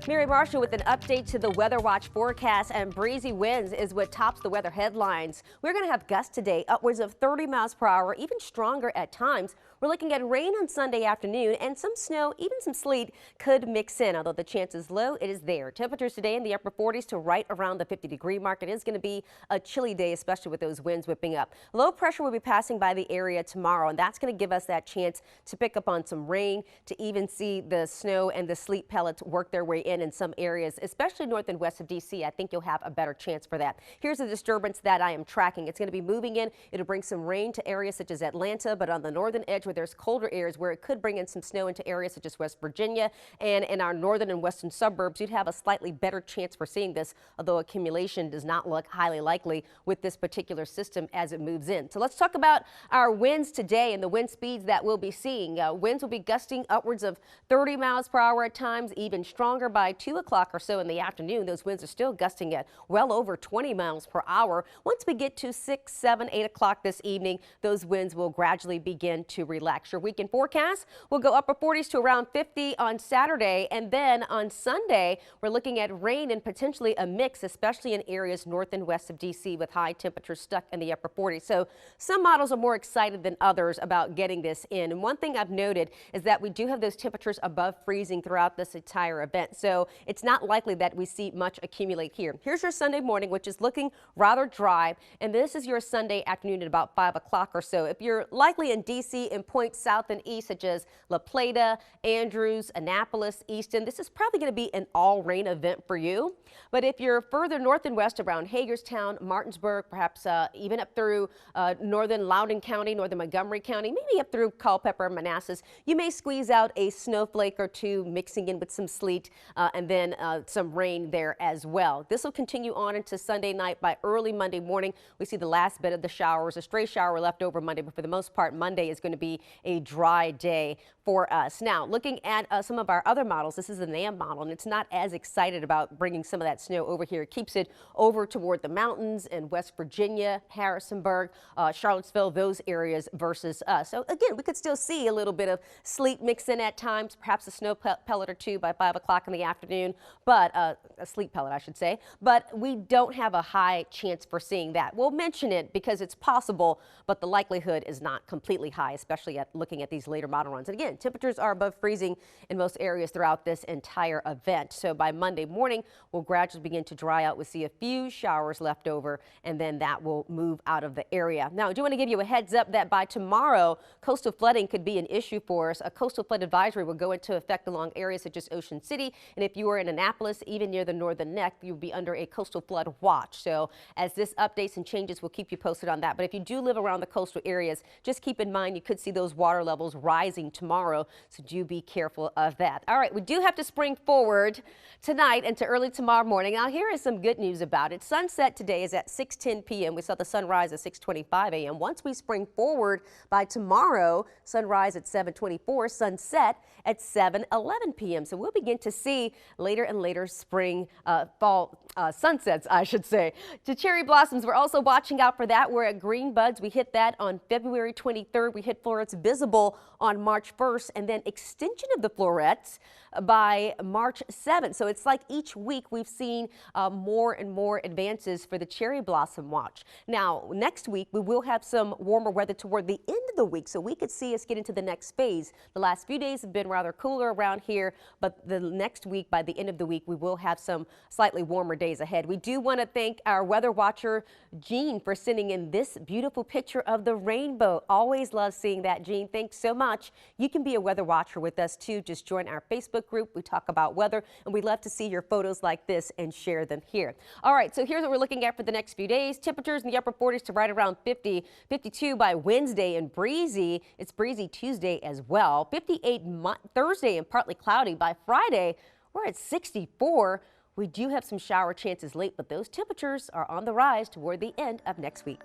Mary Marshall with an update to the Weather Watch forecast, and breezy winds is what tops the weather headlines. We're going to have gusts today upwards of 30 miles per hour, even stronger at times. We're looking at rain on Sunday afternoon, and some snow, even some sleet could mix in. Although the chance is low, it is there. Temperatures today in the upper 40s to right around the 50-degree mark. It is going to be a chilly day, especially with those winds whipping up. Low pressure will be passing by the area tomorrow, and that's going to give us that chance to pick up on some rain, to even see the snow and the sleet pellets work their way in some areas, especially north and west of D.C. I think you'll have a better chance for that. Here's a disturbance that I am tracking. It's going to be moving in. It'll bring some rain to areas such as Atlanta, but on the northern edge where there's colder areas, where it could bring in some snow into areas such as West Virginia, and in our northern and western suburbs, you'd have a slightly better chance for seeing this, although accumulation does not look highly likely with this particular system as it moves in. So let's talk about our winds today and the wind speeds that we'll be seeing. Winds will be gusting upwards of 30 miles per hour at times, even stronger by 2 o'clock or so in the afternoon. Those winds are still gusting at well over 20 miles per hour. Once we get to 6, 7, 8 o'clock this evening, those winds will gradually begin to relax. Your weekend forecast will go upper 40s to around 50 on Saturday, and then on Sunday we're looking at rain and potentially a mix, especially in areas north and west of D.C. with high temperatures stuck in the upper 40s. So some models are more excited than others about getting this in. And one thing I've noted is that we do have those temperatures above freezing throughout this entire event. So it's not likely that we see much accumulate here. Here's your Sunday morning, which is looking rather dry, and this is your Sunday afternoon at about 5 o'clock or so. If you're likely in D.C. and points south and east, such as La Plata, Andrews, Annapolis, Easton, this is probably going to be an all-rain event for you. But if you're further north and west around Hagerstown, Martinsburg, perhaps even up through northern Loudoun County, northern Montgomery County, maybe up through Culpeper and Manassas, you may squeeze out a snowflake or two mixing in with some sleet and then some rain there as well. This will continue on into Sunday night. By early Monday morning, we see the last bit of the showers, a stray shower left over Monday, but for the most part, Monday is going to be a dry day for us. Now, looking at some of our other models, this is the NAM model, and it's not as excited about bringing some of that snow over here. It keeps it over toward the mountains in West Virginia, Harrisonburg, Charlottesville, those areas versus us. So again, we could still see a little bit of sleet mix in at times, perhaps a snow pellet or two by 5 o'clock in the afternoon, but a sleet pellet, I should say, but we don't have a high chance for seeing that. We'll mention it because it's possible, but the likelihood is not completely high, especially looking at these later model runs. And again, temperatures are above freezing in most areas throughout this entire event. So by Monday morning, we'll gradually begin to dry out. We'll see a few showers left over, and then that will move out of the area. Now, I do want to give you a heads up that by tomorrow, coastal flooding could be an issue for us. A coastal flood advisory will go into effect along areas such as Ocean City, and if you are in Annapolis, even near the northern neck, you'll be under a coastal flood watch. So as this updates and changes, we'll keep you posted on that. But if you do live around the coastal areas, just keep in mind you could see those water levels rising tomorrow, so do be careful of that. All right, we do have to spring forward tonight into early tomorrow morning. Now, here is some good news about it. Sunset today is at 6:10 p.m. We saw the sunrise at 6:25 a.m. Once we spring forward by tomorrow, sunrise at 7:24, sunset at 7:11 p.m. So we'll begin to see later and later spring, fall sunsets, I should say. To cherry blossoms, we're also watching out for that. We're at green buds. We hit that on February 23rd. We hit florets visible on March 1st, and then extension of the florets by March 7th. So it's like each week we've seen more and more advances for the cherry blossom watch. Now, next week we will have some warmer weather toward the end of the week, so we could see us get into the next phase. The last few days have been rather cooler around here, but the next week, by the end of the week, we will have some slightly warmer days ahead. We do want to thank our weather watcher, Jean, for sending in this beautiful picture of the rainbow. Always love seeing that, Jean. Thanks so much. You can be a weather watcher with us too. Just join our Facebook group. We talk about weather, and we love to see your photos like this and share them here. All right, so here's what we're looking at for the next few days. Temperatures in the upper 40s to right around 50, 52 by Wednesday, and breezy. It's breezy Tuesday as well. 58 Thursday and partly cloudy. By Friday, we're at 64. We do have some shower chances late, but those temperatures are on the rise toward the end of next week.